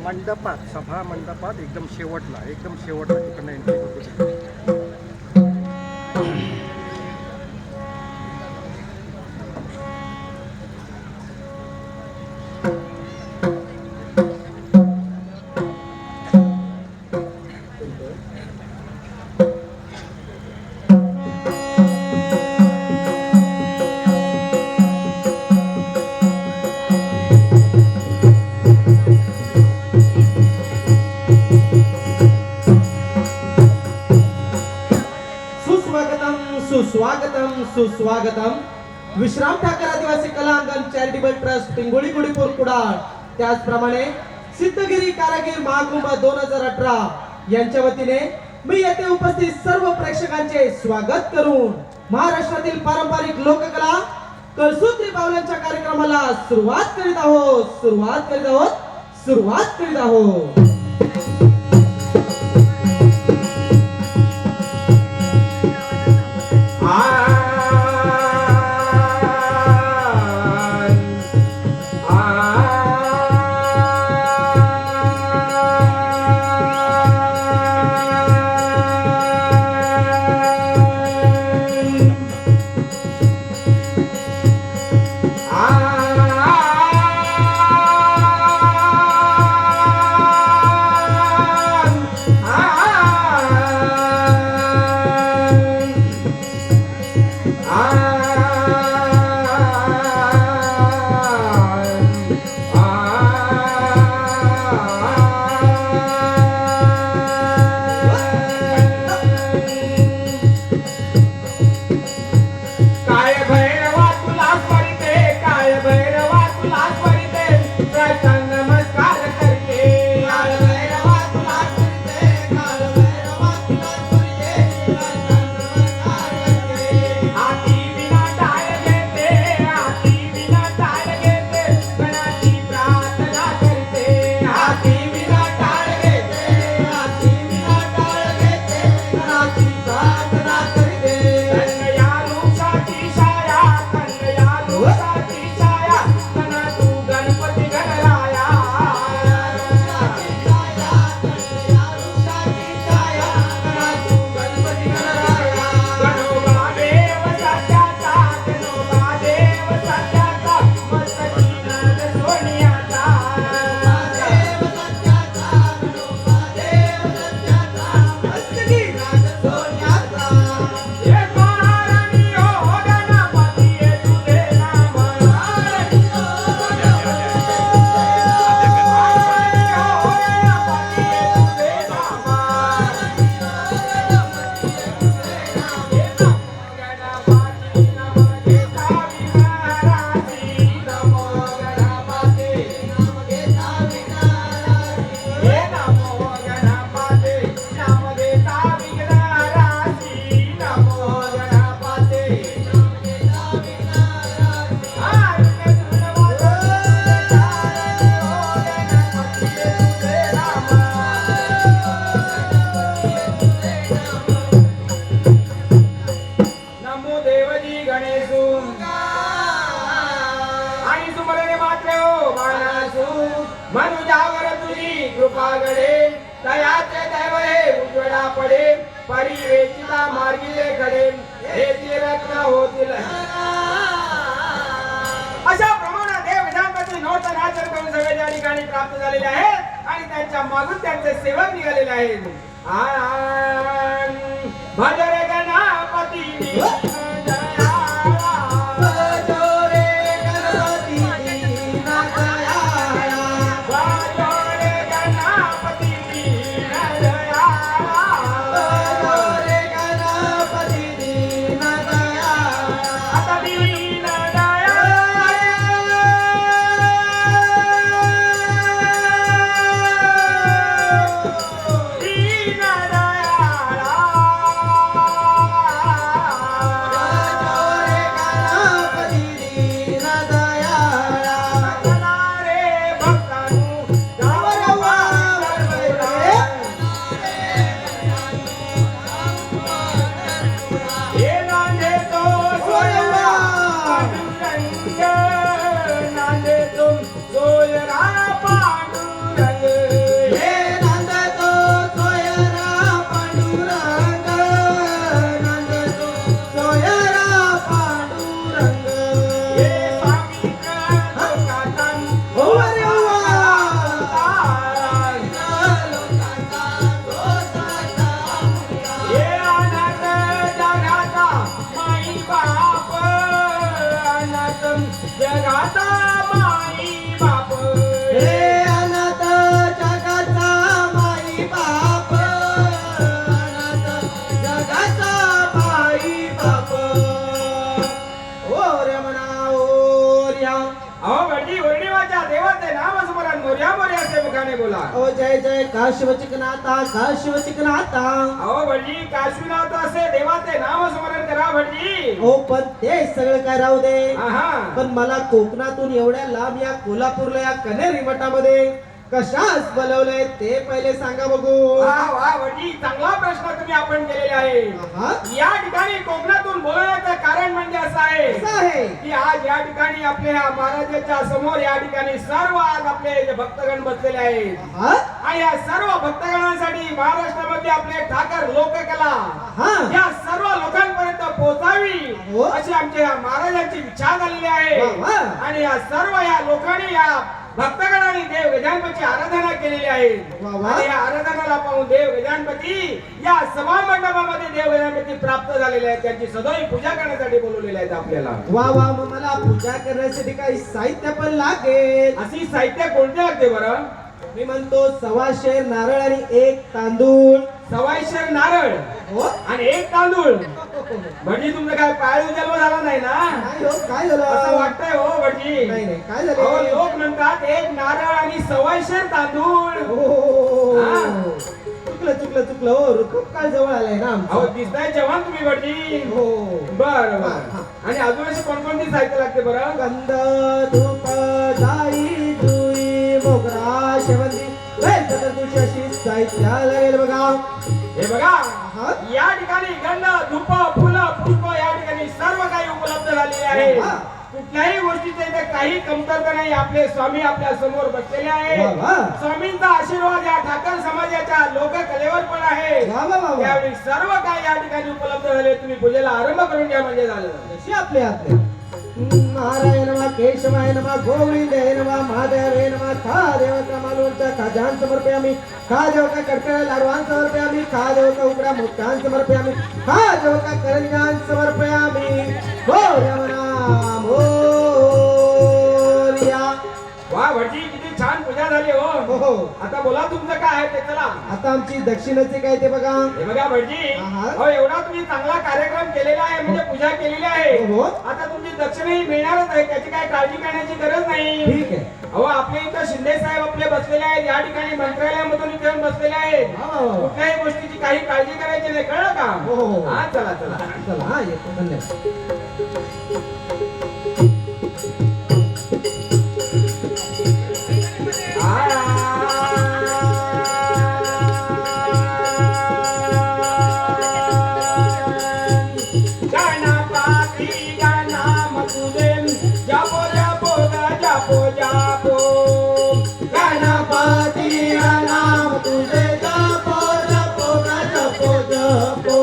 मंडपात, सभा मंडपात एकदम शेवटला तिकडनं एंट्री होतो. सुस्वागतम सुस्वागतम. विश्राम ठाकर आदिवासी कला अंगण चॅरिटेबल ट्रस्ट पिंगोळी गुडीपूर कुडाळ, त्याचप्रमाणे सिद्धगिरी कारागीर महाकुंभ 2018 यांच्या वतीने मी येथे उपस्थित सर्व प्रेक्षकांचे स्वागत करून महाराष्ट्रातील पारंपरिक लोककला कळसूत्री पावलांच्या कार्यक्रमाला सुरुवात करीत आहोत. मनुजावर तुझी कृपा घडे, दयाचे दैव हे उजवडा पडे, परिवेचिता मार्गिले घडे, हे रत्न होतील. अशा प्रमाणात हे विधानपती नवतन आचरण करून सगळे त्या ठिकाणी प्राप्त झालेले आहेत आणि त्यांच्या मागून त्यांचे सेवक निघालेले आहेत. भजरे गणपती जगाचा माई बाप हे अनाथ जगाचा माई बाप, अनाथ जगाचा माई बाप. ओऱ्या म्हणा ओऱ्या. अहो भटजी वर्णिवाच्या देवाचे नाम स्मरण मोर्या मोर्या असे मुखाने बोला. ओ जय जय काशिव चिकनाथा, काशिव चिकनाथा. अहो भटजी काशीनाथ असे देवाचे नाम स्मरण करा भटजी. हो पण ते सगळं काय राहू दे, आहा पण मला कोकणातून एवढ्या लांब या कोल्हापूरला या कनेरी मठामध्ये कशास बोलवलंय ते पहिले सांगा बघू. वा वा भटजी चांगला प्रश्न तुम्ही आपण केलेला आहे. आहा, या ठिकाणी कोकणातून बोलवण्याचं कारण म्हणजे असं आहे असं आहे. की आज या ठिकाणी आपल्या ह्या महाराजांच्या समोर या ठिकाणी सर्व आज आपले जे भक्तगण बसलेले आहेत आहा, आणि या सर्व भक्तगणांसाठी महाराष्ट्रामध्ये आपले ठाकर लोककला आहा. या सर्व लोकांपर्यंत पोहोचावी हो. अशी आमच्या या महाराजांची इच्छा झालेली आहे. वा, वा. आणि या सर्व या लोकांनी या भक्तगणांनी देव गजानपतीची आराधना केलेली आहे. वा, वा. आणि या आराधनाला पाहून देव गजानपती या सभा मंडपामध्ये देव गजानपती प्राप्त झालेले आहेत. त्यांची सदैव पूजा करण्यासाठी बोलवलेले आहेत आपल्याला. वा वा, मग मला पूजा करण्यासाठी काही साहित्य पण लागेल. अशी साहित्य कोणते लागते बरं? मी म्हणतो 1.25 नारळ आणि 1 तांदूळ. 1.25 नारळ हो. आणि 1 तांदूळ. भटजी तुमचं काय पाळीव जन्म झाला नाही ना? नाही हो, काय झालं? असं वाटतंय हो भटजी. नाही नाही, काय अहो, झालं? लोक म्हणतात 1 नारळ आणि 1.25 तांदूळ. हो, हा. चुकलं हो, ऋतू काळ जवळ आलाय ना अहो आमचा. दिसताय जवान तुम्ही भटजी. हो. बर हा, बर. हा. आणि अजून अशी कोणकोणती साहित्य लागते बरं? गंध, धूप, जाई, जुई, मोगरा, शेवंती, बेलपत्र, तुळशी अशी साहित्य लागेल बघा. हे बघा हा. या ठिकाणी गंध धूप फुलं पुष्प या ठिकाणी सर्व काही उपलब्ध झालेले आहे. वा. कुठल्याही गोष्टीचे इथे काही कमतरता नाही. आपले स्वामी आपल्या समोर बसलेले वा, आहेत. वा. स्वामींचा आशीर्वाद या ठाकर समाजाच्या लोककलेवर पण आहे. वा, वा, वा, वा. त्यावेळी सर्व काही या ठिकाणी उपलब्ध झाले. तुम्ही पूजेला आरंभ करून घ्या म्हणजे झालं. जशी आपले हातले. नारायण नमः, केशवाय नमः, गोविंदाय नमः, महादेवाय नमः. खा देवता मालवणच्या खाजान समर्पयामी, खा देवता कडकडा लाडवान समर्पयामी, खा देवता उकड्या मोठ्यान समर्पयामी, खा देवता करंजान समर्पयामी. मोरया म्हणा मोरया. वा भटजी किती छान पूजा झाली हो. हो. आता बोला तुमचं काय आहे ते चला. आता आमची दक्षिणाचे काय ते बघा. हे बघा भटजी आहा. हो एवढा तुम्ही चांगला कार्यक्रम केलेला आहे म्हणजे पूजा केलेली आहे. हो. आता तुमची दक्षिणाही मिळणारच आहे. त्याची काय काळजी करण्याची गरज नाही. ठीक आहे. अहो आपल्या इथं शिंदे साहेब आपले बसलेले आहेत. या ठिकाणी मंत्रालयामधून इथे येऊन बसलेले आहेत. वा, वा, वा. कुठल्याही गोष्टीची काही काळजी करायची नाही. कळलं का? हो, हो, हो. हा चला चला. चला हा येतो. धन्यवाद. गणपती गणाम तुझे जापो जापो गा जापो जापो. गणपती नाम तुझे जपो जपो ग जपो जपो.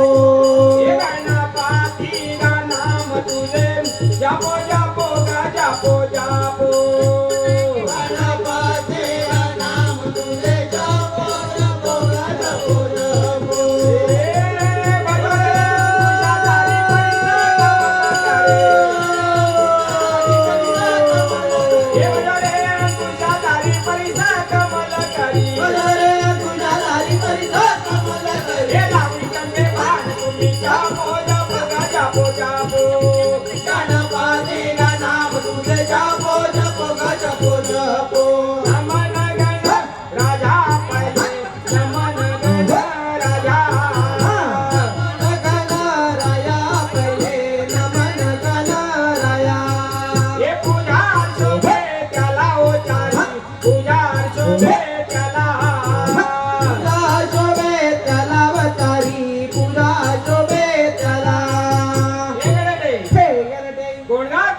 हे गणपती गणाम तुझे जापो जापो गा जापो जापो. गणपती नाम तुझे जपो जपो ग जपो जपो. रे तुझ्या दारी परिसा कमल करी. गणपती नाम तुझे जपो जपो ग जपो जपो. गणराया पहिले नमन गणराया. पूजा शोभे त्याला. अवतारी पूजा शोभे त्याला. हे गणपती.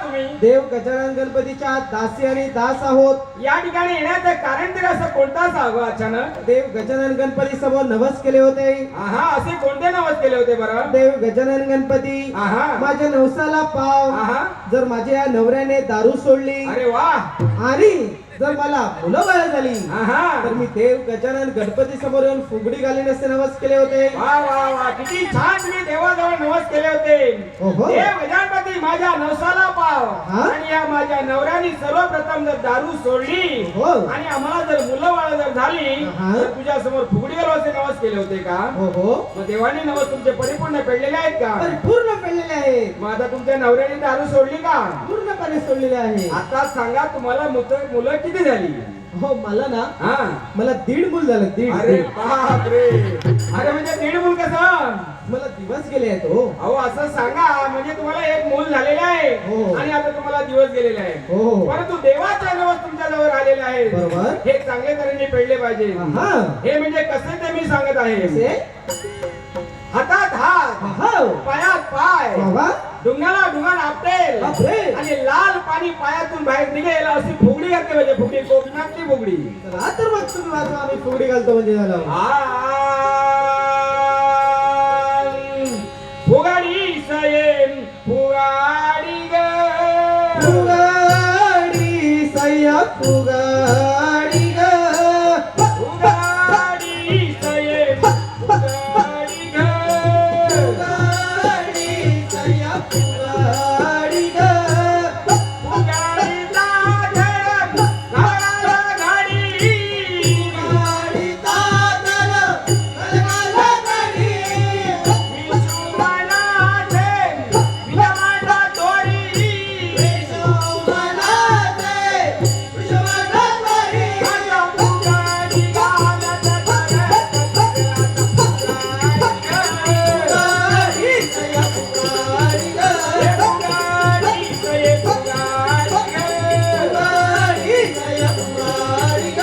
तुम्ही देव गजानन गणपतीच्या दासी आणि दास आहोत. या ठिकाणी येण्याचं कारण तरी असं कोणता सांगू अचानक? देव गजानन गणपती समोर नवस केले होते. आहा असे कोणते नवस केले होते बरं? देव गजानन गणपती आहा माझ्या नवसाला पाव. आहा जर माझ्या या नवऱ्याने दारू सोडली अरे वा. आणि जर मला मुलं बाळ झाली आहा तर मी देव गजानन गणपती समोर येऊन फुगडी घालीन असे नवस केले होते. वा वा वा किती छान तुम्ही देवाजवळ नवस केले होते. ओहो. देव गजानपती ती माझ्या नवसाला पाव हा? आणि या माझ्या नवऱ्याने सर्वप्रथम जर दारू सोडली हो. आणि आम्हाला जर मुलं बाळ जर झाली हा. तर तुझ्या समोर फुगडी घालवायचे नवस केले होते का? हो हो मग देवाने नवस तुमचे परिपूर्ण फेडलेले आहेत का? परिपूर्ण पेळलेले आहे, मग आता तुमच्या नवऱ्याने दारू सोडली का? पूर्णपणे सोडलेले आहे. आता सांगा तुम्हाला मुलं किती झाली? हो मला ना हा मला 1.5 मूल झालं, अरे 1.5. बाप रे, अरे म्हणजे 1.5 मूल कसं? मला दिवस गेले आहेत हो. अहो असं सांगा, म्हणजे तुम्हाला एक मूल झालेलं आहे हो. आणि आता तुम्हाला दिवस गेलेले आहे. हो. परंतु देवाच्या नवस तुमच्या जवळ आलेले आहे. बरोबर. हे चांगले तऱ्हेने पेळले पाहिजे. हा. हे म्हणजे कसे ते मी सांगत आहे. कसे? हातात हात, हो. पायात पाय, बाबा डुंगाला डुंगान आपटेल बापरे. आणि लाल पाणी पायातून बाहेर निघेल अशी फुगडी घातली पाहिजे. फुगडी कोकणातली फुगडी. चला तर मग तुम्ही वाजवा, आम्ही फुगडी घालतो म्हणजे झालं. फुगाडी सये फुगाडी ग फुगाडी सय्या फुगाडी ग. फुगाडी सये फुगाडी ग फुगाडी सय्या फुगाडी ग. फुगाडीचा धड घाला गाडी फुगाडीचा धड घाला गाडी. विशुमनाचे विजमाना दोरी विश्वनाथे विश्वनाथवारी. आता फुगाडी घालत फुगाडी सय्या फुगाडी ग. फुगाडी सये फुगाडी फुगाडी सय्या फुगाडी ग.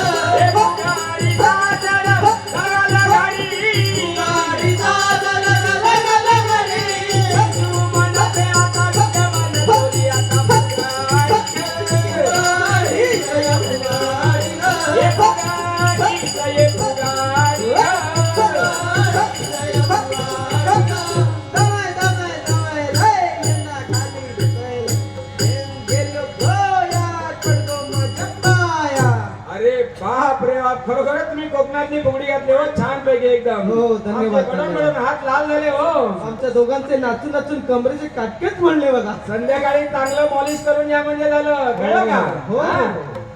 फुगाडीचा धड घाला गाडी फुगाडीचा धड घाला गाडी. विशुमनाचे आता विजमाना दोरी आता फुगाडी फुगाडी सय्या फुगाडी ग. ये फुगाडी सये फुगाडी दमाय दमाय दमाय रे यंदा खाली दिसेल. एम गेलो गोया पडतो माझ्या पाया. अरे बाप रे बाप, खरोखरच तुम्ही कोकणातली फुगडी घातली हो, छान पैकी एकदम. हो, धन्यवाद, आमचे गडम धन्यवाद. गडम हात लाल झाले हो. आमच्या दोघांचे नाचून नाचून कमरेचे काटकेच म्हणले बघा. संध्याकाळी चांगलं पॉलिश करून या म्हणजे झालं, कळलं का? हो. हा?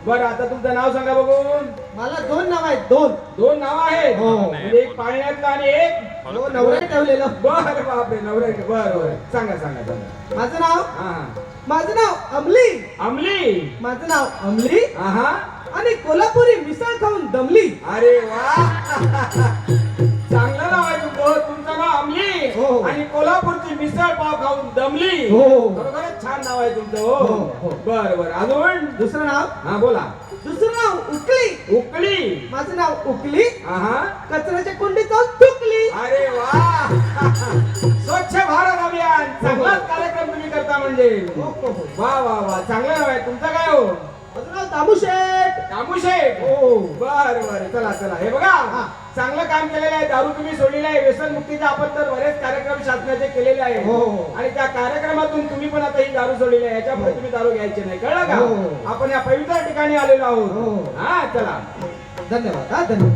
बरं आता तुमचं नाव सांगा बघून. मला 2 नाव आहेत, 2. दोन नाव आहेत हो. म्हणजे एक पाण्यातलं आणि एक हो नवऱ्या ठेवलेलं. बर बापरे नवरे बर बर सांगा सांगा सांगा. माझं नाव हा माझं नाव अमली. अमली. माझं नाव अमली हा आणि कोल्हापुरी मिसळ खाऊन दमली. अरे वा चांगलं नाव आहे तुमचं नाव अमली हो. आणि कोल्हापूरची मिसळ पाव खाऊन दमली. हो. खरोखरच छान नाव आहे तुमचं. हो, हो हो. बर बर अजून दुसरं नाव हा बोला. दुसरं नाव उकली. उकली. माझं नाव उकली. हा कचऱ्याच्या कुंडीत जाऊन थुकली. अरे वा स्वच्छ भारत अभियान चांगलाच कार्यक्रम तुम्ही करता म्हणजे. हो, हो, हो. वा वा वा चांगलं नाव आहे तुमचं. काय हो? माझं नाव दामूशेठ. कामुशेठ. हो. बर बर चला चला हे बघा हा. चांगलं काम केलेलं आहे. दारू तुम्ही सोडलेली आहे. व्यसन मुक्तीचे आपण तर बरेच कार्यक्रम शासनाचे केलेले आहे हो. आणि त्या कार्यक्रमातून तुम्ही पण आता ही दारू सोडलेली आहे. याच्यापुढे तुम्ही दारू घ्यायची नाही, कळलं हो. का? आपण या पवित्र ठिकाणी आलेलो आहोत. हो. हा चला. धन्यवाद. हा धन्यवाद.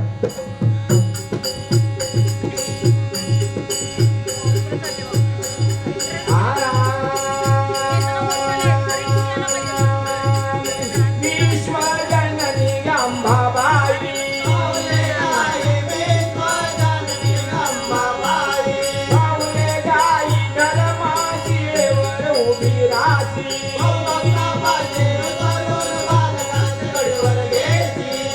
विश्वजननी अंबाबाई पाऊले गाई धर्माशिळेवर उभी राहती.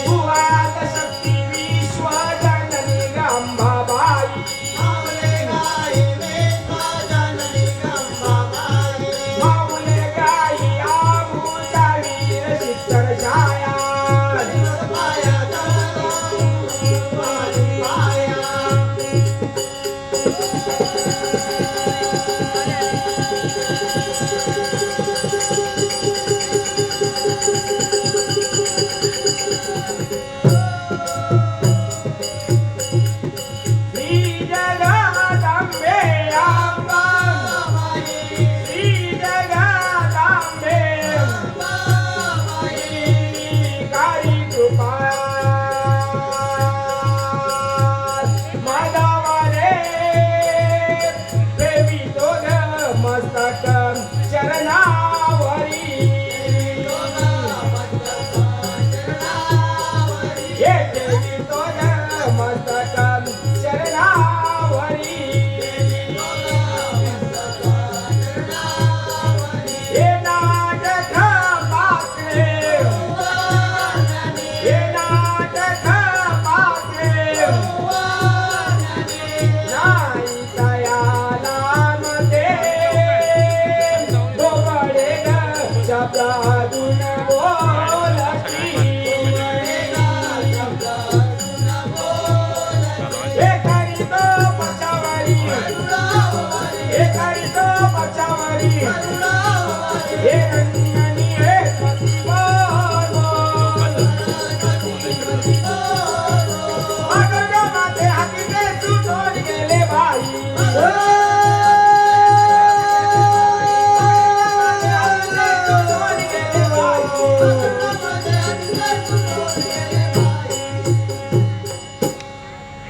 भुवात शक्ती विश्वजननी अंबाबाई पाऊले गाई आबूचा वीर शिखर छाया. श्री जगदंबे अंबा श्री जगदंबे कारी कृपा माधवरे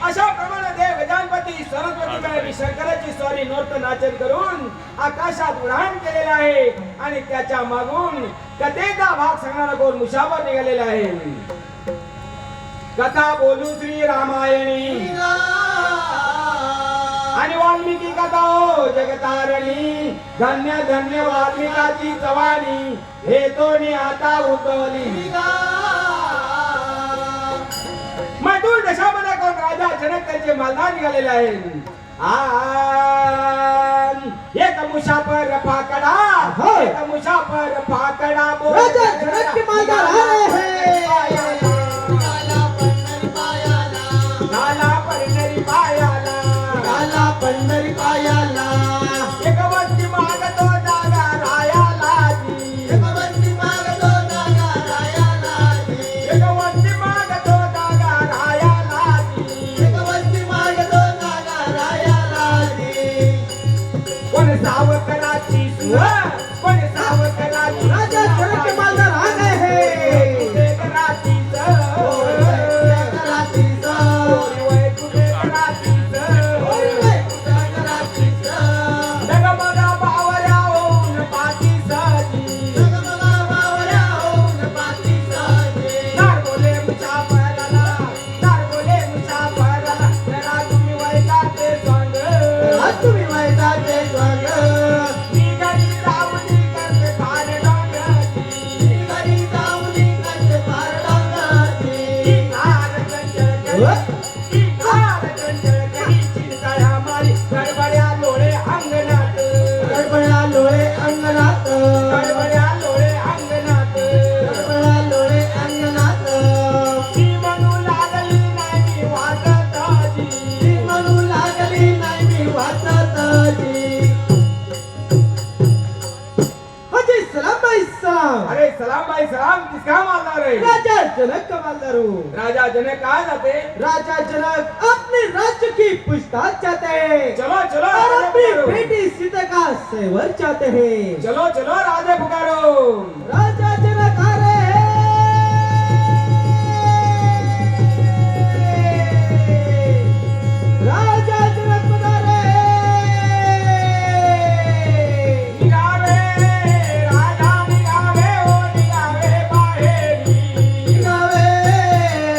अशा प्रमाणे देव गजानपती सरस्वती शंकराची स्वारी नृत्य नाचन करून आकाशात उड्डाण केलेले आहे आणि त्याच्या मागून कथेचा भाग सांगणारा कोण मुसाफर निघालेला आहे. कथा बोलू श्री रामायणी आणि वाल्मिकी कथा हो जगतारणी. धन्य धन्य वाल्मिकाची चवाणी हे तोनी आता उतवली. मधुर दशामध्ये कोण राजा जनक त्यांचे मालदार निघालेले आहेत. एक मुसाफर फाकडा एक मुसाफर फाकडा राजा जनक के मालदार आ रहे हैं. झाला पंढरी पायाला झाला पंढरी पायाला. एक वस्ती मागतो जागा रायाला जी. एक वस्ती मागतो जागा रायाला जी. एक वस्ती मागतो जागा रायाला जी. एक वस्ती मागतो जागा रायाला जी. कोण सावकाराची सुवा कोण सावकाराची राजा जनक के मालदार आ गए हैं. कराची राजा जनक का मालदार हूँ. राजा जनक कहा जाते. राजा जनक अपने राज्य की पूछताछ चाहते हैं चलो चलो और राजा अपनी पुकारो. बेटी सीता का सेवर चाहते हैं. चलो चलो राजा पुकारो. राजा जनक आ रहे हैं. राजा जनक बता रहे हैं. निघावे राजा निघावे ओ निघावे बाहेरी. निघावे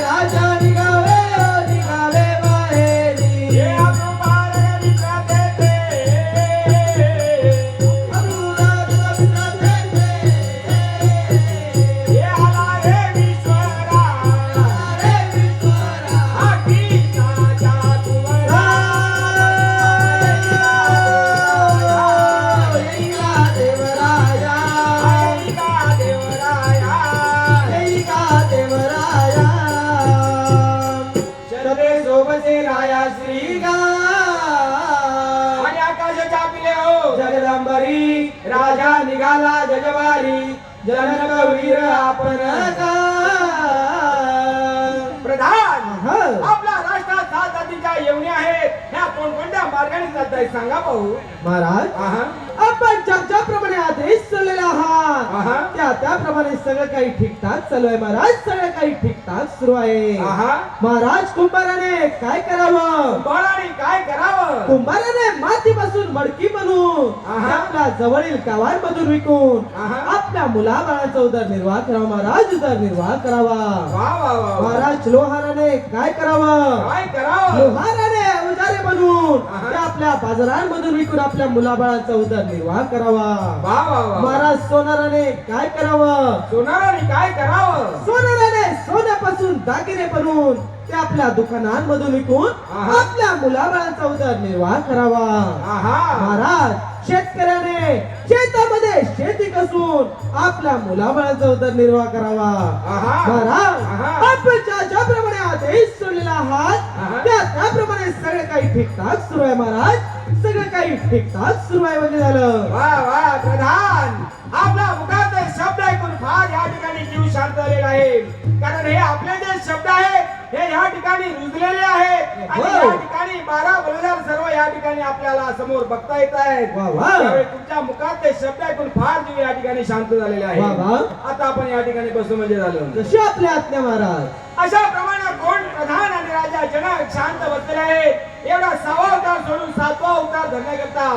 राजा निघावे ओ निघावे बाहेरी. हे अप्रूपार मित्र देते. अनुराग मित्र देते. हे आला रे विश्वरा. रे विश्वरा. आखीचा जादूवरा. जैका देवराया. ऐका देवराया. जैका देवराया. शरदे सोबते राया श्री गा. आणि आकाशाच्या पिले हो जगदंबरी राजा निघाला जजवारी. जनक वीर आपण का. प्रधान हा. आपल्या राष्ट्रात 7 जातीच्या येवणी आहेत. ह्या कोणकोणत्या मार्गाने चालत आहेत सांगा पाहू. महाराज आहा, आपण ज्याप्रमाणे आदेश चाललेला आहात आहा, त्याप्रमाणे सगळं काही ठीकठाक चालू आहे. महाराज सगळं काही ठीकठाक सुरू आहे. आहा. महाराज कुंभाराने काय करावं. बाळाने काय करावं. कुंभाराने मातीपासून मडकी बनवून आहा. आपल्या जवळील गावांमधून विकून आहा. आपल्या मुलाबाळांचा उदरनिर्वाह करावा. महाराज उदरनिर्वाह करावा. वा वा वा वा. महाराज लोहाराने काय करावं. काय करावं. लोहाराने अवजारे बनवून आहा. ते आपल्या बाजारांमधून विकून आपल्या मुलाबाळांचा उदरनिर्वाह करावा. वा वा वा. महाराज सोनाराने काय करावं. सोनाराने काय करावं. सोनाराने सोन्यापासून दागिने बनवून ते आपल्या दुकानांमधून विकून आहा. आपल्या मुलाबाळांचा उदरनिर्वाह करावा. आहा. महाराज शेतकऱ्याने शेतामध्ये शेती कसून आपल्या मुलाबाळांचा उदरनिर्वाह करावा. आहा. महाराज आहा. आपण ज्याप्रमाणे आदेश सोडलेला आहात आहा. त्याप्रमाणे सगळं काही ठीकठाक सुरू आहे. महाराज सगळं काही ठीकठाक सुरू आहे म्हणजे झालं. वा वा प्रधान आपला मुखात शब्द ऐकून फार या ठिकाणी जीव शांत झालेला आहे. कारण हे आपले जे शब्द आहेत हे हे या ठिकाणी रुजलेले आहेत आणि हो. या ठिकाणी 12 बलिदान सर्व या ठिकाणी आपल्याला समोर बघता येत आहेत. वा वा. त्यावेळी तुमच्या मुखात ते शब्द ऐकून फार जीव या ठिकाणी शांत झालेले आहे. वा वा. आता आपण या ठिकाणी बसू म्हणजे झालं. कशी आपल्या आज्ञा महाराज. अशा प्रमाणे कोण प्रधान आणि राजा जनक शांत बसलेले आहेत. एवढा 6वा अवतार सोडून 7वा अवतार धरण्याकरता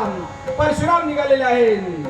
परशुराम निघालेले आहेत.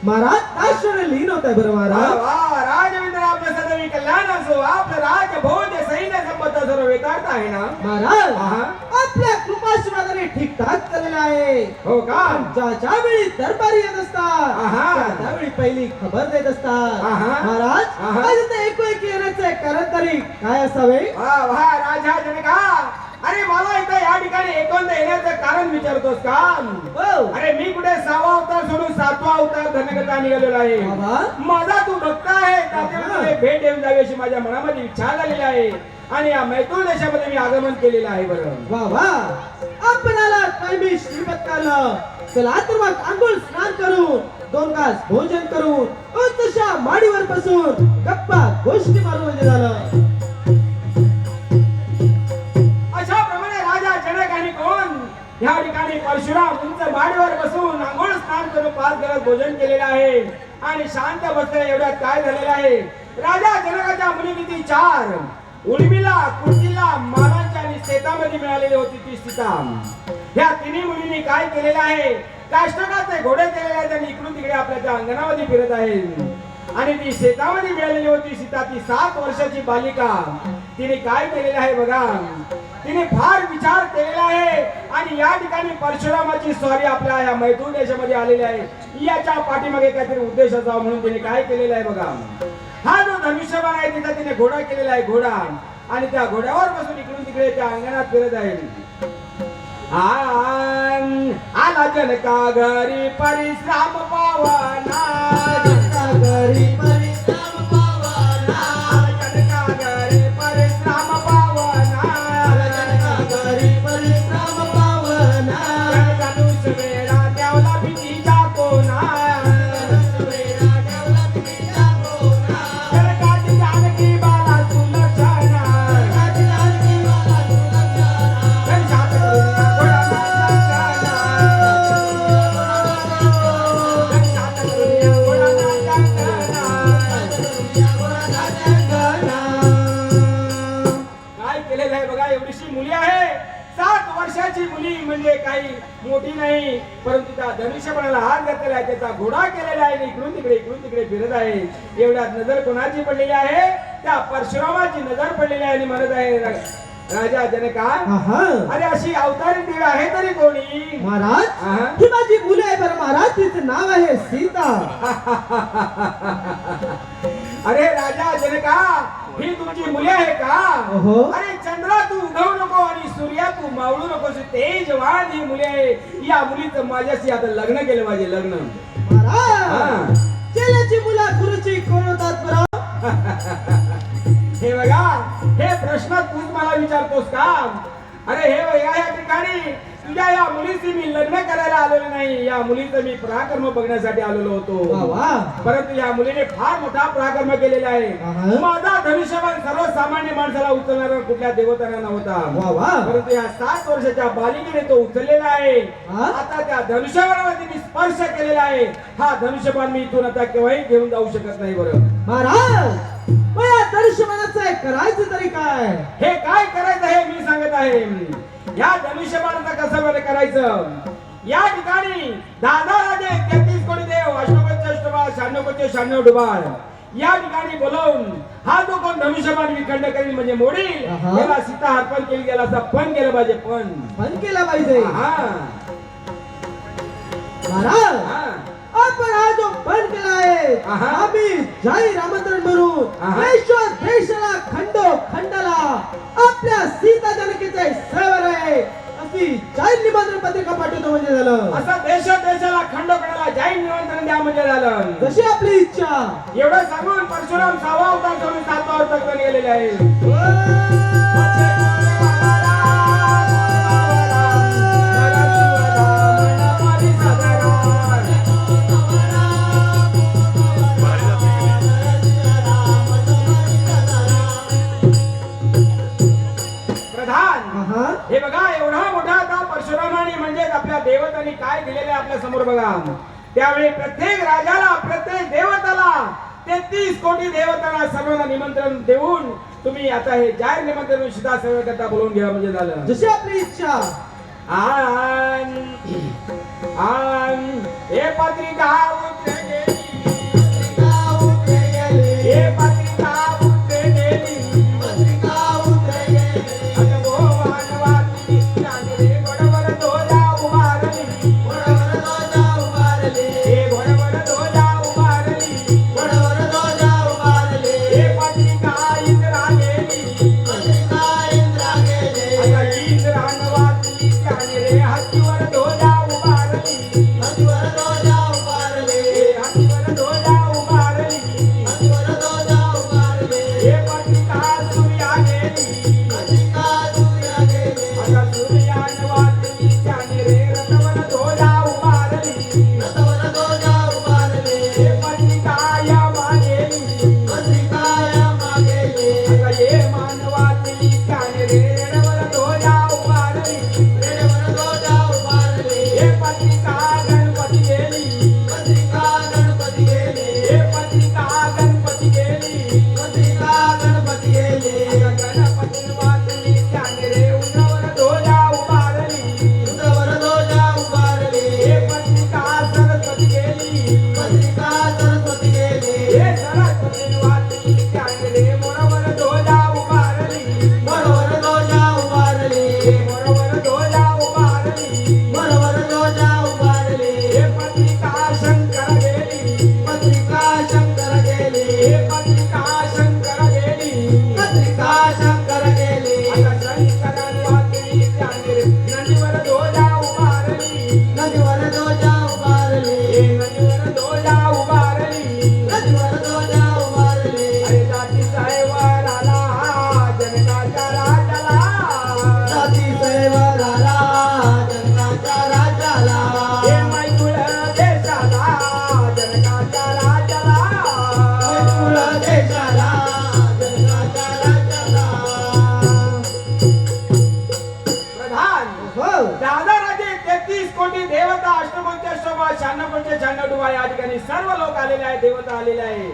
महाराज राष्ट्र लीन होत आहे बरं महाराज. राजविंद्र आपलं सदैव कल्याण असो. आपलं राजभोज सैन्य संपत्त सर्व वेतार्थ आहे ना महाराज. आहा. आपल्या कृपाशीर्वादाने ठीकठाक चाललेलं आहे. हो का? ज्या वेळी दरबारी येत असतात आहा. त्यावेळी पहिली खबर देत असतात. आहा. महाराज आहा. आज इथे एकोएकी येण्याचे कारण तरी काय असावे. वा वा राजा जनका. अरे मला इथं या ठिकाणी एकोणतं येण्याचं कारण विचारतोस का? हो. अरे मी कुठे 6वा अवतार सोडून 7वा अवतार धरण्याकरता निघालेलो आहे. बाबा. माझा तू भक्त आहे. त्यामुळे भेट देऊन जावी अशी माझ्या मनामध्ये इच्छा झालेली आहे आणि या मैत्रीण देशामध्ये मी आगमन केलेलं आहे. बरं वा वा. आपणाला टाइमी श्रीमत काढलं. चला तर मग आंघोळ स्नान करून 2 घास भोजन करून तशा माडीवर बसून गप्पा गोष्टी मारून म्हणजे झालं. अशा प्रमाणे राजा जनक आणि कोण या ठिकाणी परशुराम उंच माडीवर बसून आंघोळ स्नान करून 5 घास भोजन केलेलं आहे आणि शांत बसले. एवढ्यात काय झालेलं आहे. राजा जनकाच्या मुली किती 4. उर्मिला, कुर्तीला, मानांच्या आणि शेतामध्ये मिळालेली होती ती सीता. ह्या तिन्ही मुलींनी काय केलेलं आहे. काष्टकाचे घोडे केलेले आहेत आणि इकडून तिकडे आपल्या त्या अंगणामध्ये फिरत आहेत आणि ती शेतामध्ये मिळालेली होती सीता. ती 7 वर्षाची बालिका. तिने काय केलेलं आहे बघा. तिने फार विचार केलेला आहे आणि या ठिकाणी परशुरामाची स्वारी आपल्या या मैथून देशामध्ये आलेली आहे. याच्या पाठीमागे काहीतरी उद्देश असावा म्हणून तिने काय केलेलं आहे बघा. हा जो धनुष्यबाण आहे तिचा तिने घोडा केलेला आहे. घोडा आणि त्या घोड्यावर बसून इकडून तिकडे त्या अंगणात फिरत आहे. आला जनका घरी परिश्रम पावना. घरी परिश्रम पावना. जनका घरी परिश्रम पावना. घरी परिश्रम पावना. धनुष वेळा देवला भीतीच्या कोणा. जनकाची जानकी बाला सुलक्षणा. काय केलेलं आहे बघा. एवढीशी मुली आहे. 7 वर्षाची मुली म्हणजे काही मोठी नाही परंतु त्या धनुष्यबाणाला हात घातलेला आहे. त्याचा घोडा केलेला आहे. इकडून तिकडे फिरत आहे. एवढ्यात नजर कोणाची पडलेली आहे. त्या परशुरामाची नजर पडलेली आहे आणि म्हणत आहे राजा जनका. आहा. अरे अशी अवतारी देवी आहे तरी कोणी. महाराज आहा. ही माझी मुलं आहे बरं महाराज. तिचं नाव आहे सीता. अरे राजा जनका ही तुमची मुले आहे का. ओहो. अरे चंद्रा तू उगवू नको आणि सूर्या तू मावळू नकोस. तेजवान ही मुले आहे. या मुलीचं माझ्याशी आता लग्न केलं पाहिजे. लग्न. महाराज चेल्याची मुलं गुरुची कोण होतात बरं. हे बघा हे प्रश्न तूच मला विचारतोस का. अरे हे बघ, या ठिकाणी तुझ्या या मुलीशी मी लग्न करायला आलेलो नाही, या मुलीचं मी पराक्रम बघण्यासाठी आलेलो वा होतो. वा. परंतु या मुलीने फार मोठा पराक्रम केलेला आहे. अहं. माझा धनुष्यबाण सर्वसामान्य माणसाला उचलणारा कुठल्या देवतांना नव्हता. वा वा. परंतु या 7 वर्षाच्या बालिकेने तो उचललेला आहे. हा? आता त्या धनुष्यबाणावरती मी स्पर्श केलेला आहे. हा धनुष्यबाण मी इथून आता केव्हाही घेऊन जाऊ शकत नाही. बरं महाराज, मग या दर्शनाचं करायचं तरी काय? हे काय करायचं हे मी सांगत आहे. या धनुष्यबाणाचं कसं बरं करायचं? या ठिकाणी 10 राजे, 33 कोटी देव, अष्टकोटी अष्टबाळ, 96 कोटी 96 डुबाळ या ठिकाणी बोलावून हा जो कोण धनुष्यबाण विखंड करील म्हणजे मोडील, अहं. त्याला सीता अर्पण केली, गेला असता पण केलं पाहिजे. पण केला पाहिजे. हा महाराज, हा आपण हा जो बंद केला आहे, अहं. आम्ही जाहीर आमंत्रण म्हणून अहं. देशो देशाला खंडाला आपल्या सीता जनकेचे सेवर आहे अशी जाहीर निमंत्रण पत्रिका पाठवतो म्हणजे झालं. असं देशाला खंडोखंडाला जाहीर निमंत्रण द्या म्हणजे झालं. जशी आपली इच्छा. एवढं सांगून परशुराम 6वा अवतार सोडून 7वा अवतार गेलेले आहे. प्रधान, अहं. हे बघा, एवढा मोठा आता परशुरामाने म्हणजेच आपल्या देवतांनी काय दिलेले आपल्या समोर बघा. त्यावेळी प्रत्येक राजाला, प्रत्येक देवताला, 33 कोटी देवतांना सर्वांना निमंत्रण देऊन तुम्ही आता हे जाहीर निमंत्रण सीता सेवेकरता बोलवून घ्या म्हणजे झालं. जशी आपली इच्छा. आन आन हे पत्रिका उतरे गेली, हे पत्रिका उतरे गेली, अगो मानवाची चांदणे गोडवर ध्वजा उभारली, हे गोडवर ध्वजा उभारली, हे पत्रिका इंद्रा गेली, आता इंद्रान वाचली चांदणे हत्तीवर ध्वजा उभारली, हत्तीवर ध्वजा उभारली, हे पत्रिका सूर्या गेली, आता सूर्यान वाचली चांदणे रथवर ध्वजा उभारली, हे पत्रिका यमा गेली, आता ये मानवातली चांदणे रेडवर ध्वजा उभारली, हे पत्रिका गणपती गेली, हे पत्रिका गणपती गेली, आता गणपती वाचली चांदणे उंचावर ध्वजा उभारली, हे पत्रिका सरस्वती गेली, हे सरस्वती वाचली चांदणे मोरावर ध्वजा उभारली, हे मोरावर ध्वजा उभारली, हे पत्रिका शंकर गेली, हे पत्रिका शंकर गेली, आता शंकरान वाचली चांदणे नदीवर ध्वजा उभारली, हे नदीवर ध्वजा उभारली, अरे जाती साहेबार आला जनकाच्या राजाला, हे मैकुळ देशाला जनकाच्या राजाला, प्रधान, हो. 10 राजे, 33 कोटी देवता, अष्टकोटी अष्टबाळ, 96 कोटी 96 डुबाळ या ठिकाणी सर्व लोक आलेले आहेत, देवता आलेले आहे.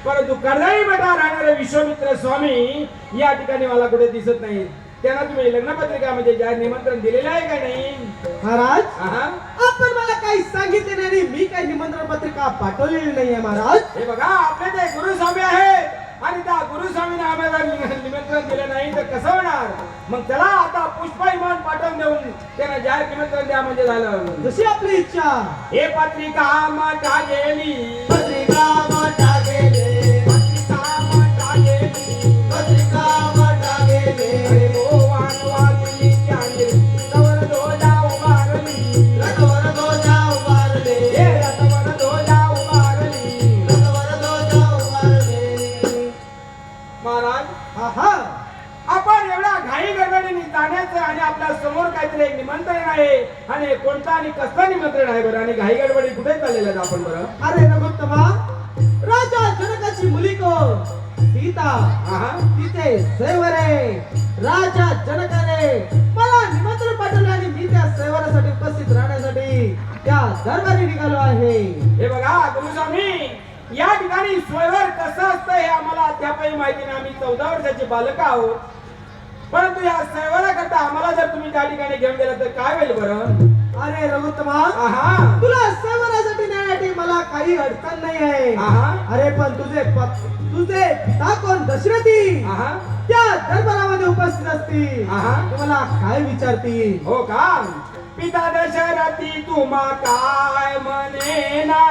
परंतु कर्दळी मठात राहणारे विश्वामित्र स्वामी या ठिकाणी मला कुठे दिसत नाही. त्यांना तुम्ही लग्नपत्रिका म्हणजे जाहीर निमंत्रण दिलेलं आहे का नाही? महाराज, आहा. आपण मला काही सांगितले नाही आणि मी काही निमंत्रण पत्रिका पाठवलेली नाहीये महाराज. हे बघा, आपले ते गुरुस्वामी आहेत आणि त्या गुरुस्वामीने आम्हाला निमंत्रण दिलं नाही तर कसं होणार? मग त्याला आता पुष्पविमान पाठवून देऊन त्यांना जाहीर निमंत्रण द्या म्हणजे झालं. जशी आपली इच्छा. हे पत्रिका माटा गेली, पत्रिका माटा गेले, अरे भगवान वाचली चांदणे रथवर ध्वजा उभारली, हे रथवर ध्वजा उभारली. महाराज, आहा. आपण एवढा घाई गडबडीने जाण्याचं आणि आपला अरे रघुत्तमा, राजा जनकाची मुली कोण? सीता. आहा. तिचे सैवरे राजा जनकाने मला निमंत्रण पाठवले आणि मी त्या सैवरासाठी उपस्थित राहण्यासाठी त्या दरबारी निघालो आहे. हे बघा गुरुस्वामी, या ठिकाणी स्वयंवर कसं असतं हे आम्हाला अद्यापही माहिती नाही. आम्ही 14 वर्षाचे बालक आहोत. परंतु या स्वयंवराकरता आम्हाला जर तुम्ही त्या ठिकाणी घेऊन गेला तर काय होईल बरं? अरे रघुत्तमा, आहा. तुला सैवरासाठी नेण्यासाठी मला काही अडचण नाही आहे. आहा. अरे पण तुझे पिता कोण? दशरथी आहा. त्या दरबारामध्ये उपस्थित असतील. आहा. ते मला काय विचारतील? हो का? पिता दशरथी तुम्हा काय म्हणेना?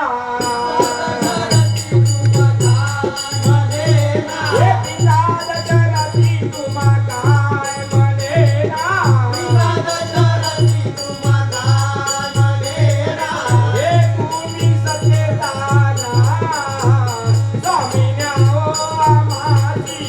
हे पिता दशरथी तुम्हा काय म्हणेना? हे तुम्ही सत्यदाना स्वामिन्या हो आम्हासी.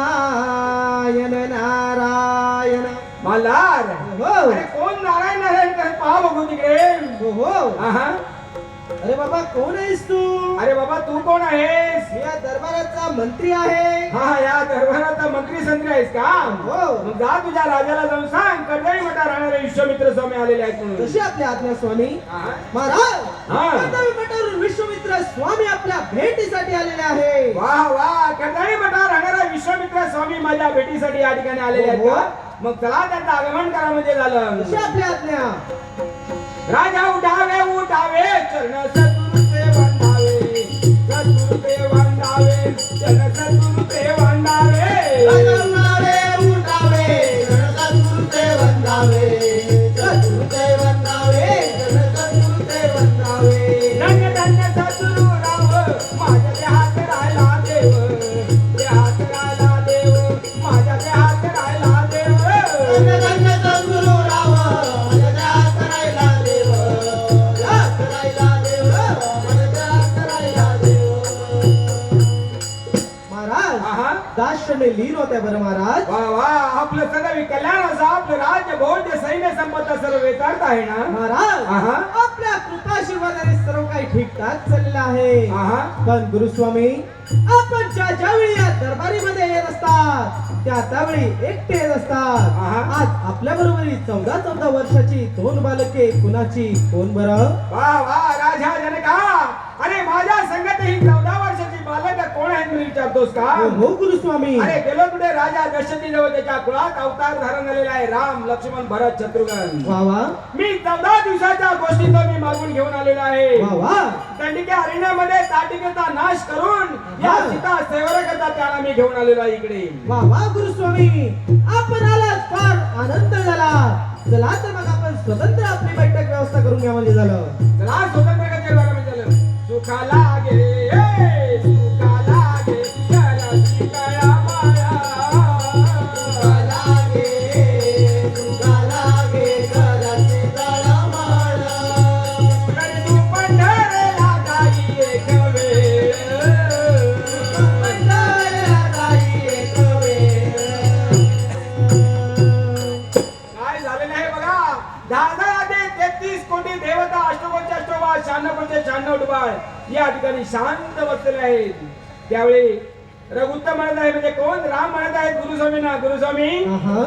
नारायण नारायण. मल्हार, हो. अरे कोण नारायण नारायण करत पहा बघू तिकडे. हो हो. आहा. अरे बाबा, कोण आहेस तू? अरे बाबा तू कोण आहेस? मी या दरबाराचा मंत्री आहे. हा, या दरबाराचा मंत्री संत्री आहेस का? हो. मग जा तुझ्या राजाला जाऊन सांग कर्दळी मठात राहणारे विश्वामित्र स्वामी आलेले आहेत म्हणून. कशी आपली आज्ञा स्वामी? आहा. महाराज, हा. कर्दळी मठावरून विश्वामित्र स्वामी आपल्या भेटीसाठी आलेले आहे. वाह वाह, कर्दळी मठात राहणारा विश्वामित्र स्वामी माझ्या भेटीसाठी या ठिकाणी आलेले आहेत हो. का? मग चला त्यांचं आगमन करा म्हणजे झालं. कशी आपली आज्ञा? राजा उठावे उठावे चरण सद्गुरुते वंदावे, सद्गुरुते वंदावे, चरण सद्गुरुते वंदावे. धन्य धन्य सद्गुरु राव, माझ्या देहात राहिला देव, देहात राहिला देव, माझ्या देहात राहिला देव. महाराज, आहा. दास्यने लीन होत्या बरं महाराज. वा वा, आपलं सदैव कल्याण असं आपलं राज्य भोज्य सैन्य संपत्त सर्व वेतार्थ आहे ना? महाराज, आहा. आपल्या कृपाशीर्वादाने सर्व काही ठीकठाक चाललेलं आहे. आहा. पण गुरुस्वामी, आपण ज्यावेळी या दरबारीमध्ये येत असतात त्यावेळी एकटे येत असतात. आहा. आज आपल्या बरोबरी 14 वर्षाची 2 बालके कुणाची कोण बरं? वा वा, राजा जनका, अरे माझ्या संगत ही 14 वर्षाची बालक कोण आहे म्हणून विचारतोस का? हो गुरुस्वामी. अरे गेलो कुठे राजा दशरथी जवळ त्याच्या कुळात अवतार धारण झालेला आहे राम लक्ष्मण भरत शत्रुघ्न. वा वा मी 14 दिवसाच्या गोष्टीचा मी मागून घेऊन आलेलो आहे. वा वा. दंडिके अरण्यामध्ये ताटिकेचा नाश करून या सीता सेवरा करता त्याला मी घेऊन आलेलो आहे इकडे. वा वा गुरुस्वामी, आपण आलात फार आनंद झाला. चला तर मग आपण स्वतंत्र आपली बैठक व्यवस्था करून घ्या म्हणजे झालं. चला स्वतंत्र कचेरी बघा म्हणजे झालं. सुखा लागे सुखा लागे करसी कळा माळा, सुखा लागे करसी कळा माळा. तरी तू पंढरीला जाई एक वेळ, पंढरीला जाई एक वेळ. काय झालेलं आहे बघा. 33 कोटी देवता, अष्टकोटी अष्टोबा, 96 कोटी 96 डुबाळ या ठिकाणी शांत बसलेले आहेत. त्यावेळी रघुत्तम म्हणत आहे म्हणजे कोण? राम म्हणत आहेत गुरुस्वामींना, गुरुस्वामी आहा.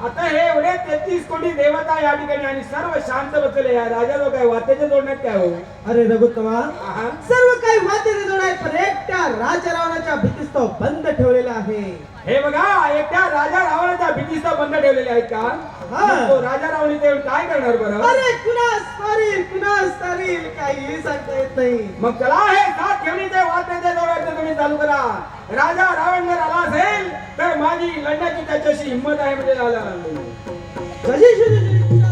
आता हे एवढे 33 कोटी देवता या ठिकाणी आणि सर्व शांत बसलेले आहे. राजा लोक आहे वाद्याच्या जोडण्यात काय हो? अरे रघुत्तमा, आहा. सर्व काही वाद्य जोड आहे पण एकट्या राजा रावणाच्या भीतीस तो बंद ठेवलेला आहे. हे बघा, एकट्या राजा रावणाच्या भीतीस बंद ठेवलेले आहेत का? हा. मग तो राजा रावण इथे येऊन काय करणार बरं? अरे कुणास तारील काही सांगता येत नाही. मग चला हे 7 ठेवणीचे वाद्याचे जोडायचे तुम्ही चालू करा. राजा रावण जर आला असेल तर माझी लढण्याची त्याच्याशी हिंमत आहे म्हणजे झालं. जशी शिवजीची इच्छा.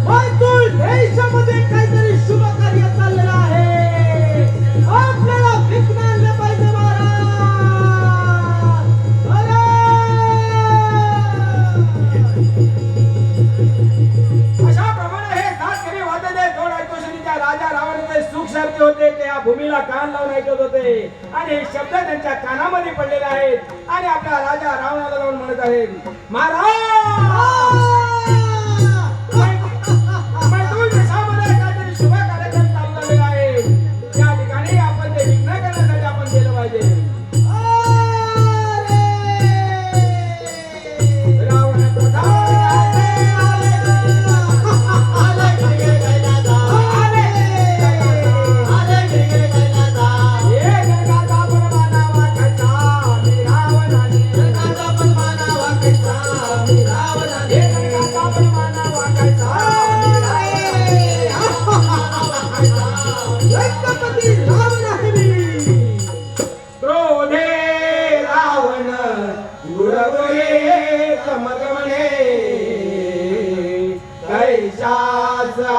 मैत्रीण देशामध्ये काहीतरी शुभ कार्य चाललेलं आहे. आपल्याला विघ्न आणलं पाहिजे महाराज. अशा प्रमाणे हे सात करी वादते दोन ऐकून त्या राजा रावणाचे सुख शांती होते ते या भूमीला कान लावून ऐकत होते आणि हे शब्द त्यांच्या कानामध्ये पडलेले आहेत आणि आपल्या राजा रावणाला लावून म्हणत आहेत महाराज मैत्रीण देशामध्ये काहीतरी शुभ कार्यक्रम चालू झालेला आहे. त्या ठिकाणी आपण ते विघ्न करण्यासाठी आपण गेलं पाहिजे. रावण प्रधान लंकापती रावण आहे मी. क्रोधे रावण गुरगुरे समगमने कैशाचा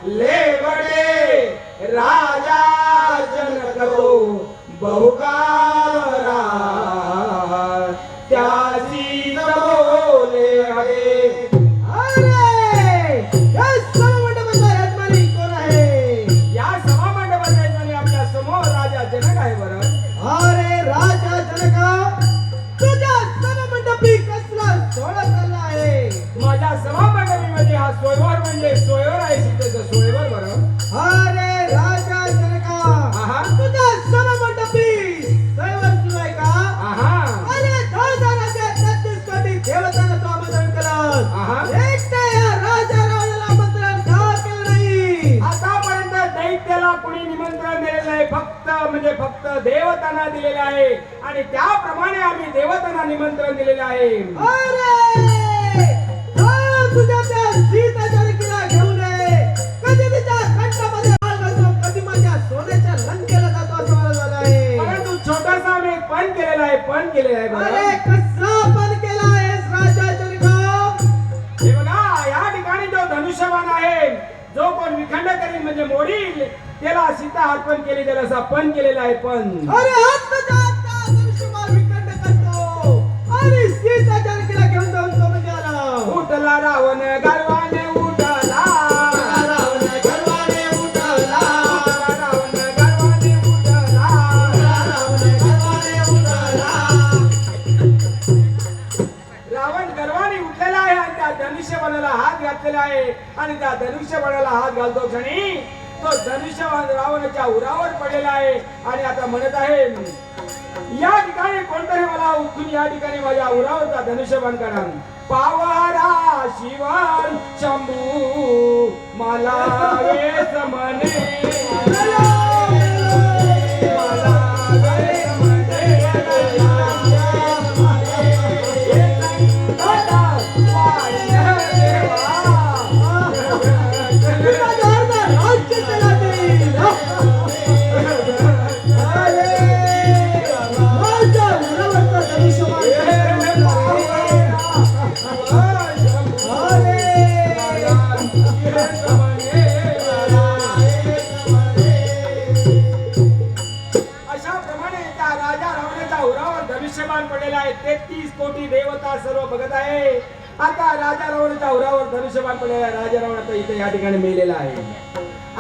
लेवडे राजा जनकरो बहुकारा त्याची बोले हरे. अरे या सभामंडपाचा यजमानी कोण आहे? या सभा मंडपाच्या यजमानी आपल्या समोर राजा जनक आहे. बरं अरे राजा जनका, तुझ्या सभामंडपी कसला सोहळा चालला आहे? माझ्या सभा मंडपीमध्ये हा सोयवर म्हणजे सोयवर आहे सीतेचं सोयवर. बरं अरे राजा जनका, आहा. तुझ्या सभामंडपी सोहळा सुरू आहे का? आहा अरे 10,000 कोटी देवतांना तो आमंत्रण केलं. आहा. एकट्या या राजा रावणाला आमंत्रण का केलं नाही? आतापर्यंत दैत्याला कुणी निमंत्रण दिलेलं नाही. फक्त देवतांना दिलेलं आहे आणि त्याप्रमाणे आम्ही देवतांना निमंत्रण दिलेलं आहे. अरे जा तुझ्या त्या सीता जानकीला घेऊन ये. कधी तिच्या कंठामध्ये हार घालतो, कधी माझ्या सोन्याच्या लंकेला जातो असं मला झालं आहे. परंतु छोटासा आम्ही पण केलेला आहे. बरं? अरे कसला पण केला आहेस राजा जनका? हे बघा या ठिकाणी जो धनुष्यबाण आहे जो कोण विखंड करील म्हणजे मोडील त्याला सीता अर्पण केली त्याला असा पण केलेला आहे. पण अरे आत्ताच्या आत्ता धनुष्यबाण विखंड करतो आणि सीता जानकीला घेऊन जाऊन तो म्हणजे आला. उठला रावण गर्वाने उठला. रावण गर्वाने उठला. रावण गर्वाने उठला. रावण गर्वाने उठला. रावण गर्वाने उठलेला आहे आणि त्या धनुष्यबाणाला हात घातलेला आहे आणि त्या धनुष्यबाणाला हात घालतो क्षणी तो धनुष्यबाण रावणाच्या उरावर पडलेला आहे आणि आता म्हणत आहे या ठिकाणी कोणतरी मला उठून या ठिकाणी माझ्या उरावरचा धनुष्यबाण काढा. पावरा शिवन शंभू मला वेस म्हणे. पडलेला आहे. 33 कोटी देवता सर्व बघत आहे. आता राजा रावणाच्या उरावर धनुष्यबाण पडलेला आहे. राजा रावण आता इथे या ठिकाणी मेलेला आहे.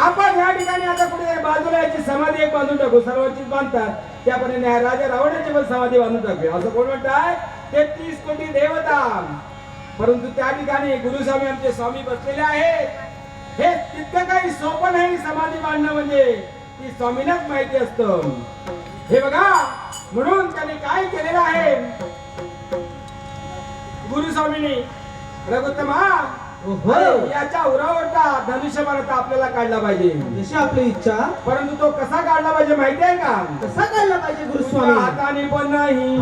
आपण या ठिकाणी आता कुठे बाजूला याची समाधी एक बांधून टाकू. सर्वांचीच बांधतात त्याप्रमाणे राजा रावणाची पण समाधी बांधून टाकू असं कोण म्हणताय. 33 कोटी देवता. परंतु त्या ठिकाणी गुरुस्वामी आमचे स्वामी बसलेले आहेत. हे तितकं काही सोपं नाही समाधी बांधणं म्हणजे ती स्वामींनाच माहिती असतं. हे बघा म्हणून त्यांनी काय केलेलं आहे गुरुस्वामींनी रघुत्तमा याच्या उरावरचा धनुष्यबाण आता आपल्याला काढला पाहिजे. जशी आपली इच्छा. परंतु तो कसा काढला पाहिजे माहिती आहे का? कसा काढला पाहिजे गुरुस्वामी? हाताने पण नाही.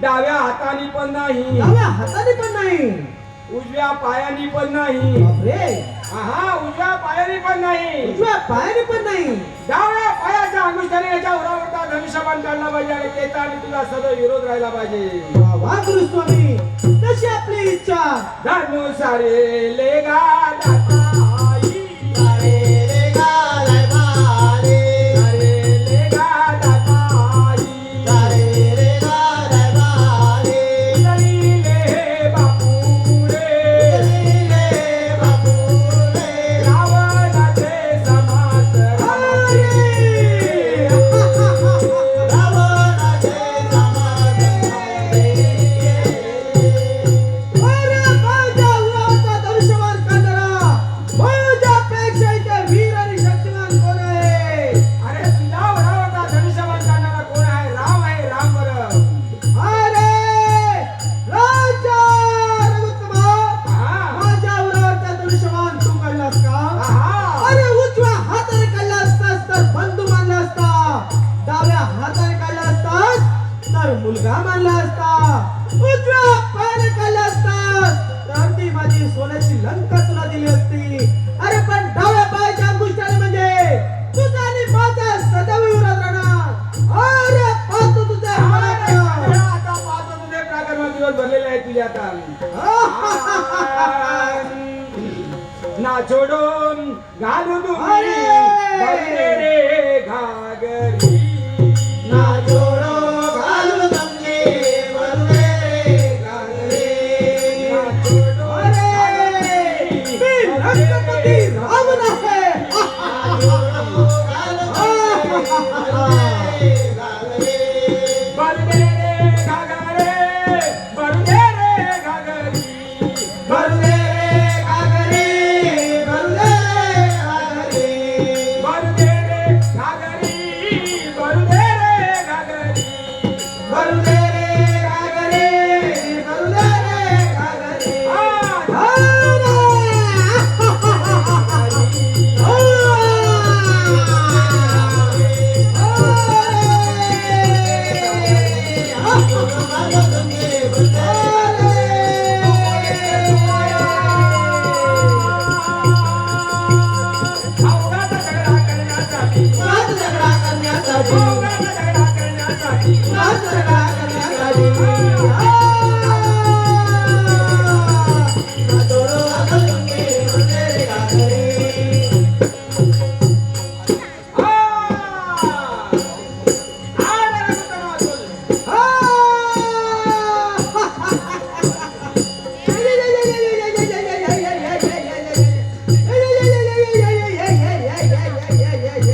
डाव्या हाताने पण नाही, डाव्या हाताने पण नाही, उजव्या पायाने पण नाही, बापरे, हा उजव्या पायाने पण नाही, उजव्या पायाने पण नाही, डाव्या पायाच्या अंगुष्ठाने याच्या उरावरता धनुष्यबाण काढला पाहिजे आणि त्याचा आणि तुला सदैव विरोध राहिला पाहिजे. वा वा गुरुस्वामी, तशी आपली इच्छा. धनुसारे लेगा दाता आई, अरे रे गालाय बारे, अरे लेगा दाता आई, अरे रे गालाय बारे, उजळीले बापू रे, उजळीले बापू रे, रावणाचे समात अरे, रावणाचे समाधान रे. अरे माझ्या उराचा धनुष्यबाण काढणारा, माझ्यापेक्षा इथे वीर आणि शक्तिमान कोण आहे? अरे तुझ्या उरावरता धनुष्यबाण काढणारा कोण आहे? राम आहे, राम बरं. अरे राजा रघुत्तमा, हा, माझ्या उरावरचा धनुष्यबाण तू काढलास का? हा. अरे उजव्या हाताने काढला असतास तर बंधू मानला असता, डाव्या हाताने काढला असतास तर मुलगा मानला असता, उजव्या पायाने काढला असतास तर ती माझी सोन्याची लंका तुला दिली असती. अरे पण डाव्या पायाच्या अंगुष्ठाने म्हणजे तुझा आणि माझा सदैव विरोध राहणार. अरे पाहतो तुझे हात. आता पाहतो तुझे प्राकर्म दिवस भरलेले आहे तुझ्या आता. ना जोडून घालून अरे! रे घागरी, ना जोडो घालून दमले वरुणे घागरे. ना जोडून अरे मी रक्तपती रावण आहे. ना जोडो घालून दमले घागरे. बरुदे रे घागरे, बरुदे रे घागरी, वरुणे घागरे, वरुणे घागरे. बरुदे रे घागरी, बरुदे रे घागरी. वरुणे घागरे, वरुणे घागरे. अवघात झगडा करण्यासाठी, अवघात झगडा करण्यासाठी,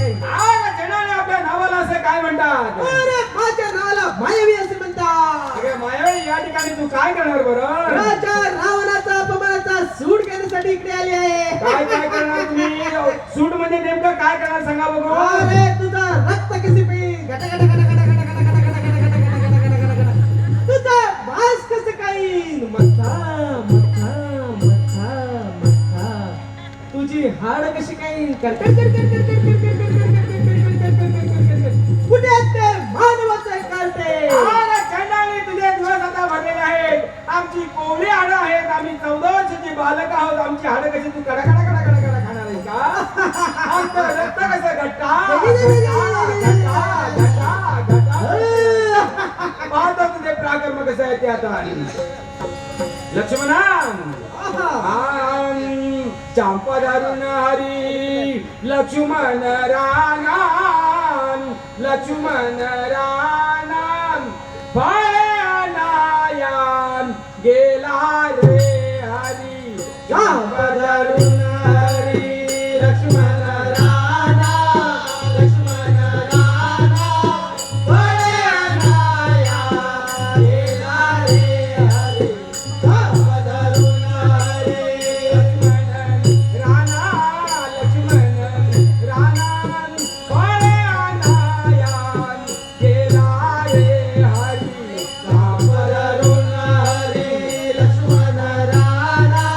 आपल्या नावाला असं काय म्हणतात? अरे माझ्या नावाला मायावी असे म्हणतात. अरे मायावी, या ठिकाणी तू काय करणार बरं? राजा रावणाचा अपमानाचा सूड घेण्यासाठी इकडे आली आहे. काय काय करणार तुम्ही? सूट म्हणजे नेमकं काय करणार सांगा बघू. अरे तुझा रक्त कसे पी गट गट गट गट गट गट गट गट गट गट गट गट गट गट गट. तुझा मांस कसं खाईन? मथा मथा मथा मथा. तुझी हाड कशी खाईन? कर कर कर कर कर कर कर कर कर कर कर कर कर कर कर कर कर. कुठे आहेत ते मानवाचे काढते? अरे चंडाळी, तुझे दिवस आता भरलेले आहेत. आमची कोवळी हाडं आहेत, आम्ही 14 वर्षाची बालक आहोत. आमची हाडं कशी तू कडा कडा कडा कडा कडा खाणार आहेस का? आमचं रक्त कसं गट्टा गट्टा गट्टा. पाहतो तुझे प्राकर्म कसं आहे ते आता. लक्ष्मणा, चांपा दारुण हरी लक्ष्मण रानाम, लक्ष्मण रानाम फळे अनायाम गेला रे हरी. चांपा दारुण हरी लक्ष्मण राणा, लक्ष्मण राणा फळे अनाया गेला रे हरी. चांपा दारुण हरी राणा, लक्ष्मण रानाम फळे अनायाम गेला रे हरी. चांपा दारुण हरी लक्ष्मण राणा,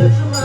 लक्ष्मण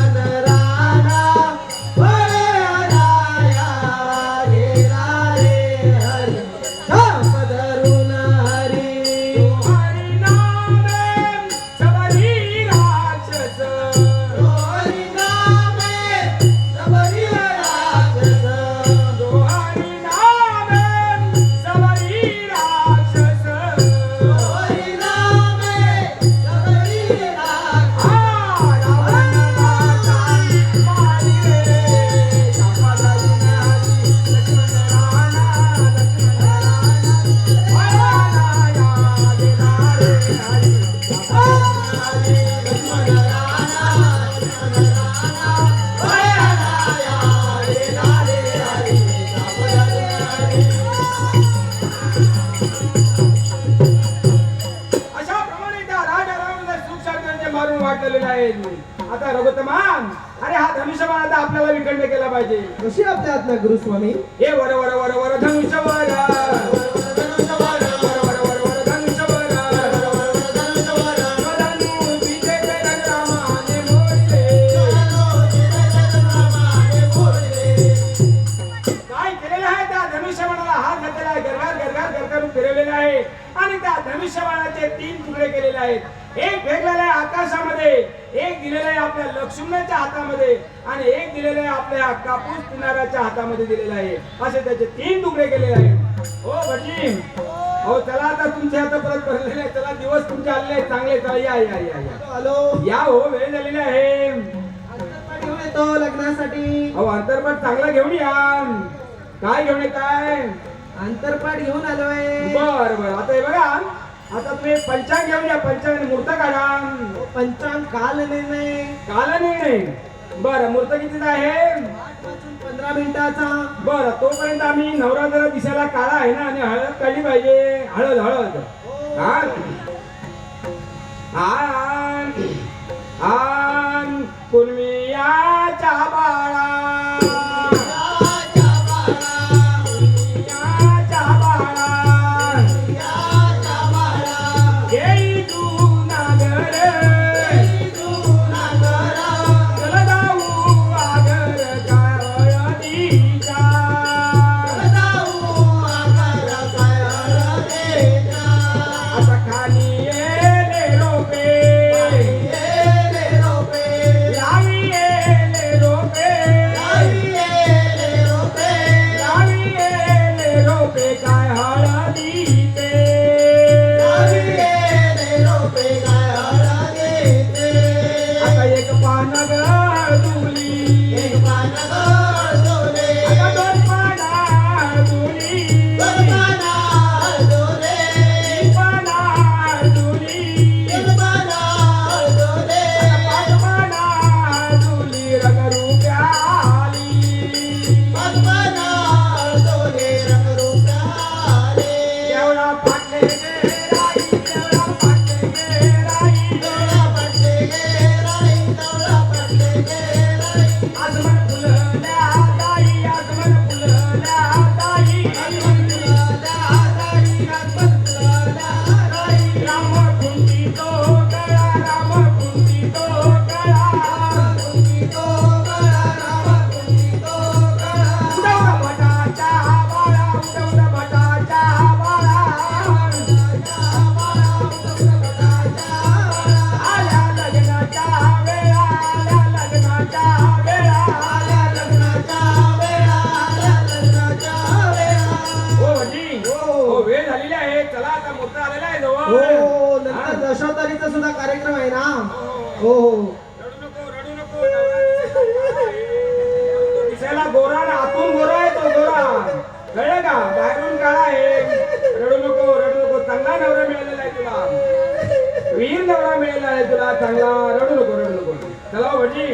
अशा प्रमाणे त्या राजारामाने सुख शांतीने मारून वाटलेले आहेत. आता रघुत्तमान, अरे हा धनुष्यबाण आता आपल्याला विखंड केला पाहिजे. कशी आपल्या आज्ञा गुरुस्वामी. हे वर वर वर वर धनुष्यबाण, आणि त्या धनुष्यबाणाचे 3 तुकडे केलेले आहेत. एक फेकलेला आहे आकाशामध्ये, एक दिलेला आहे आपल्या लक्ष्मणाच्या हातामध्ये, आणि एक दिलेला आहे आपल्या कापूस किनाऱ्याच्या हातामध्ये दिलेला आहे. असे त्याचे 3 तुकडे केलेले आहेत. हो भटजी, हो चला आता तुमचे हात परत भरलेले आहेत. चला दिवस तुमचे आलेले आहेत चांगले. चला या या या या हॅलो या हो, वेळ झालेली आहे. अंतरपाट घेऊन येतो लग्नासाठी. अहो अंतरपाट चांगला घेऊन या. काय घेऊन येताय? अंतरपाट घेऊन आलोय. बर बर, आता हे बघा, आता तुम्ही पंचांग घेऊन या. पंचांग मूर्त काढा. पंचांग काल निर्णय. काल नाही. बर, मूर्त कितीचा आहे? 15 मिनिटाचा. बर, तोपर्यंत आम्ही नवरा जरा दिसायला काळा आहे ना, आणि हळद काढली पाहिजे. हळद हळद हा आन आन कुणमियाच्या बाळा, दशावतारीचा सुद्धा कार्यक्रम आहे ना. हो हो, रडू नको. दिसायला गोरा ना, आतून गोरा आहे तो गोरा, कळलं का? बाहेरून काळा आहे. रडू नको. चांगला नवरा मिळालेला आहे तुला, वीर नवरा मिळालेला आहे तुला चांगला. रडू नको. चला भटजी,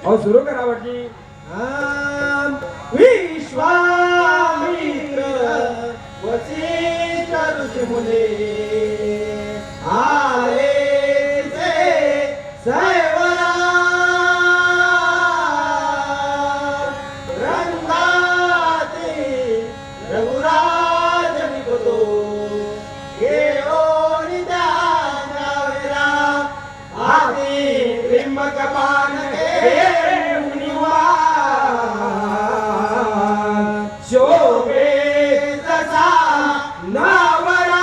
अहो सुरू करा भटजी. विश्वामित्र वसिष्ठ ऋषी मुनी आले सैवरा रंगाती रघुराज निकतो घेऊन त्यावेळा आधी त्रिंबक पान घेऊन शोभे तसा नावरा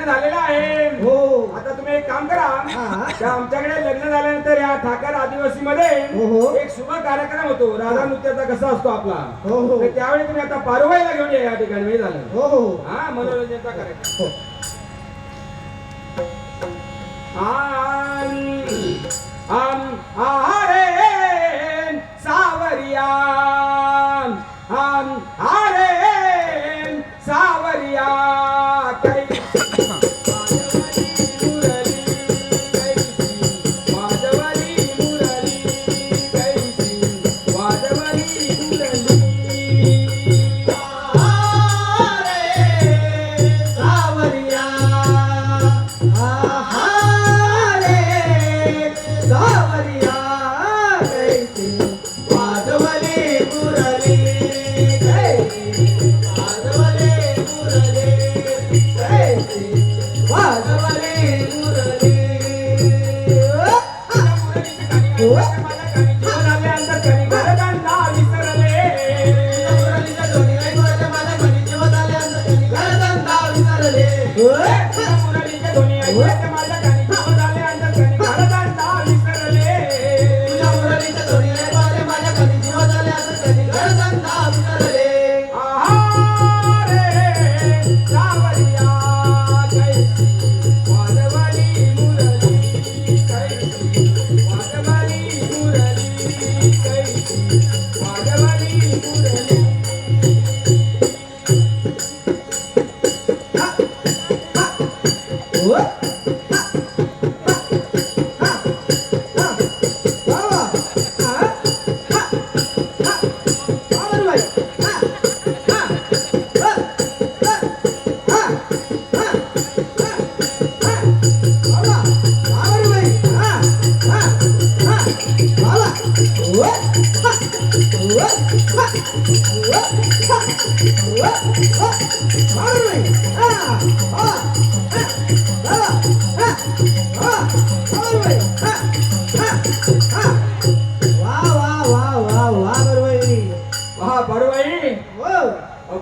झालेलं आहे. हो. आता तुम्ही एक काम करा, हा. त्या आमच्याकडे लग्न झाल्यानंतर या ठाकर आदिवासी मध्ये हो. एक शुभ कार्यक्रम होतो. राधा नृत्याचा कसा असतो आपला, हो. तर त्यावेळी तुम्ही आता पारवाईला घेऊन या ठिकाणी. मी झालं हो. हा मनोरंजनचा कार्यक्रम. हो. आरे सावरिया, आरे सावरिया,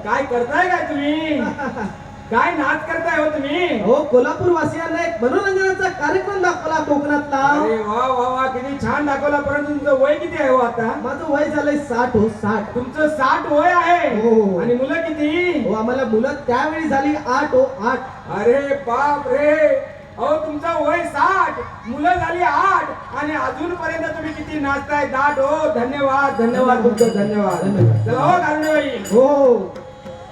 काय करताय काय तुम्ही? काय नाच करताय हो तुम्ही? हो, कोल्हापूर वासियांना एक मनोरंजनाचा कार्यक्रम दाखवला कोकणातला. अरे वा वा वा, किती छान दाखवला. परंतु तुमचं वय किती आहे हो आता? माझं वय झालंय 60 हो, 60. तुमचं 60 वय आहे. हो. आणि मुलं किती? हो, आम्हाला मुलं त्यावेळी झाली 8 हो, 8. अरे बाप रे, अहो तुमचं वय 60, मुलं झाली 8 आणि अजूनपर्यंत तुम्ही किती नाचताय. दाट हो. धन्यवाद धन्यवाद तुमचं, धन्यवाद. चला हो गारुडीबाई. हो.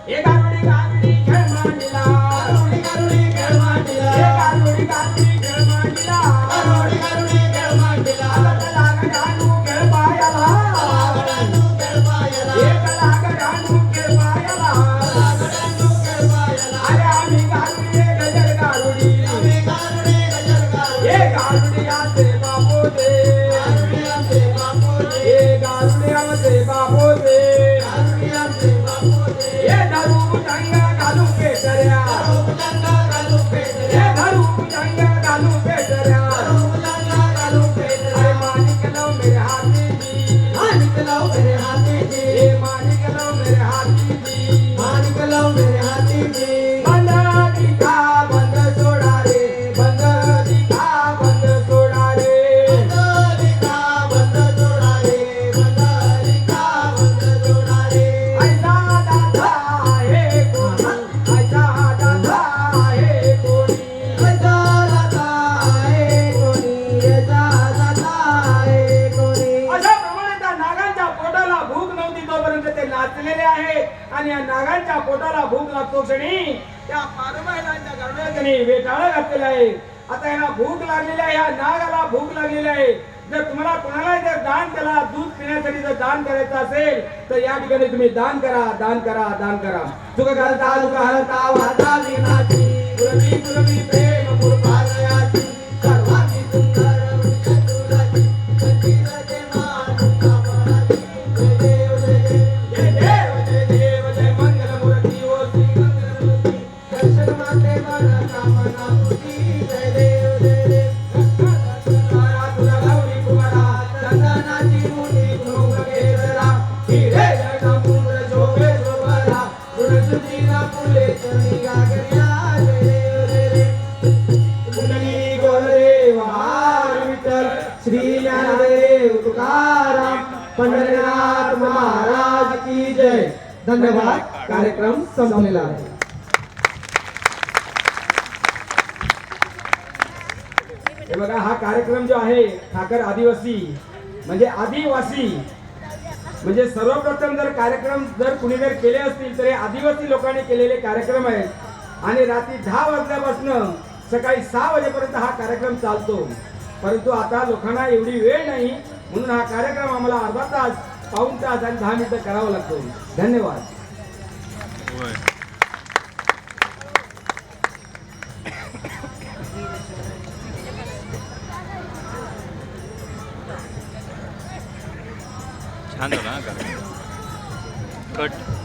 ए गारुडी गारुडी खेळ मांडला, गारुडी गारुडी खेळ मांडला, ए गारुडी गारुडी खेळ मांडला, गारुडी गारुडी खेळ मांडला. लागडानू खेळ पायाला, लागडानू खेळ पायाला, एक लागडानू खेळ पायाला, लागडानू खेळ पायाला. अरे आम्ही गारुडी गजर गारुडी, आम्ही गारुडी गजर गारुडी, ए गारुडी आमचे बापू दे, गारुडी आमचे बापू दे, ए गारुडी आमचे बापू दे, गारुडी आमचे बापू दे. ए धरू भुजंग घालू पेटऱ्या, धरू भुजंग घालू पेटऱ्या, ए धरू भुजंग घालू पेटऱ्या, धरू भुजंग घालू पेटऱ्या. माणिक लाव मेरे हाथी जी, माणिक लाव मेरे हाथी जी, ए माणिक लाव मेरे हाथी जी, माणिक लाव मेरे हाथी जी. बंद दिखा बंद सोडा रे, बंद दिखा बंद सोडा रे, बंद दिखा बंद सोडा रे, बंद दिखा बंद सोडा रे. ऐसा दादा आहे कोणी, ऐसा दादा आहे कोणी, ऐसा दादा आहे कोणी, ऐसा दादा आहे कोणी. अशा प्रमाणे त्या नागांच्या पोटाला भूक नव्हती तोपर्यंत ते नाचलेले आहेत. आणि या नागांच्या पोटाला भूक लागतो क्षणी त्या पारबाईलांच्या गारुड्याला त्यांनी वेटाळा घातलेला आहे. आता यांना भूक लागलेली आहे, या नागाला भूक लागलेली आहे. जर तुम्हाला कोणाला जर दान त्याला दूध पिण्यासाठी जर दान करायचं असेल तर या ठिकाणी तुम्ही दान करा, दान करा, दान करा. तुका घालता तुका हलता वादा विनाची, पुरवी पुरवी प्रेम पुरपालयाची, सर्वांची सुंदर चतुराची, कंठीरचे मान कापडाची. जय देव जय देव, जय देव जय देव, जय मंगलमूर्ती ओ श्री मंगलमूर्ती, दर्शन मात्रे मन कामना मूर्ती. जय देव जय देव. तुला गौरी कुमारा चंदनाची मुली भोग घेतला, हिरे जगमुंड शोभे शोभला, गुणसुतीला फुले चरणी गागरिया. जय देव जय देव. पंढरीनाथ महाराज की जय. धन्यवाद. कार्यक्रम संपलेला आहे. हे बघा, हा कार्यक्रम जो आहे ठाकर आदिवासी म्हणजे सर्वप्रथम जर कार्यक्रम जर कुणी जर केले असतील तर हे आदिवासी लोकांनी केलेले कार्यक्रम आहेत आणि रात्री 10 वाजल्यापासून सकाळी 6 वाजेपर्यंत हा कार्यक्रम चालतो. परंतु आता लोकांना एवढी वेळ नाही, म्हणून हा कार्यक्रम आम्हाला अर्धा तास, पाऊण तास आणि 10 मिनिटं करावा लागतो. धन्यवाद. छान झाला कट.